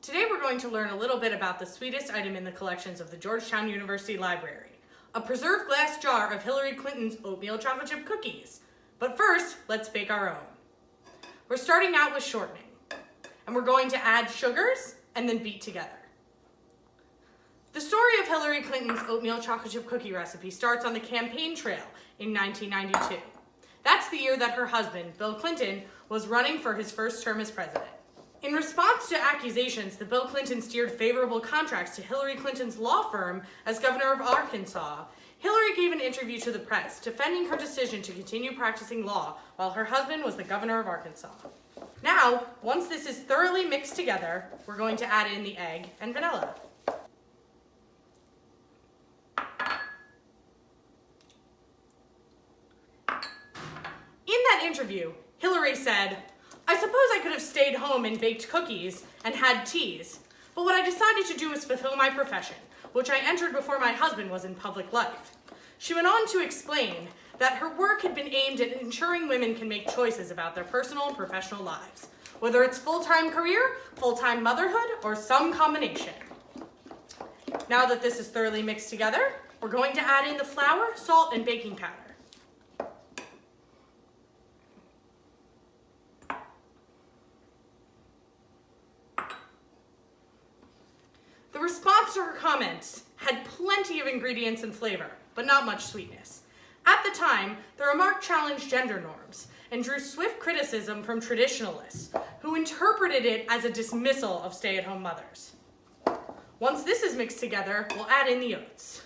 Today we're going to learn a little bit about the sweetest item in the collections of the Georgetown University Library, a preserved glass jar of Hillary Clinton's oatmeal chocolate chip cookies. But first, let's bake our own. We're starting out with shortening, and we're going to add sugars and then beat together. The story of Hillary Clinton's oatmeal chocolate chip cookie recipe starts on the campaign trail in 1992. That's the year that her husband, Bill Clinton, was running for his first term as president. In response to accusations that Bill Clinton steered favorable contracts to Hillary Clinton's law firm as governor of Arkansas, Hillary gave an interview to the press defending her decision to continue practicing law while her husband was the governor of Arkansas. Now, once this is thoroughly mixed together, we're going to add in the egg and vanilla. In that interview, Hillary said, "I suppose I could have stayed home and baked cookies and had teas, but what I decided to do was fulfill my profession, which I entered before my husband was in public life." She went on to explain that her work had been aimed at ensuring women can make choices about their personal and professional lives, whether it's full-time career, full-time motherhood, or some combination. Now that this is thoroughly mixed together, we're going to add in the flour, salt, and baking powder. The response to her comments had plenty of ingredients and flavor, but not much sweetness. At the time, the remark challenged gender norms and drew swift criticism from traditionalists, who interpreted it as a dismissal of stay-at-home mothers. Once this is mixed together, we'll add in the oats.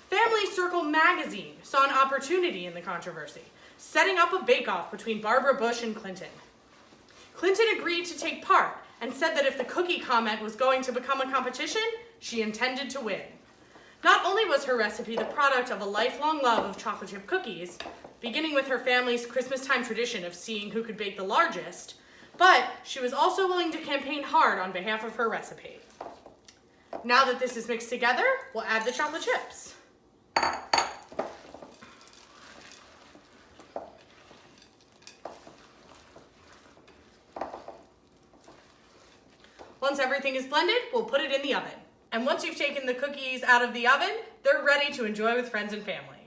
Family Circle magazine saw an opportunity in the controversy, setting up a bake-off between Barbara Bush and Clinton. Clinton agreed to take part and said that if the cookie comment was going to become a competition, she intended to win. Not only was her recipe the product of a lifelong love of chocolate chip cookies, beginning with her family's Christmas-time tradition of seeing who could bake the largest, but she was also willing to campaign hard on behalf of her recipe. Now that this is mixed together, we'll add the chocolate chips. Once everything is blended, we'll put it in the oven. And once you've taken the cookies out of the oven, they're ready to enjoy with friends and family.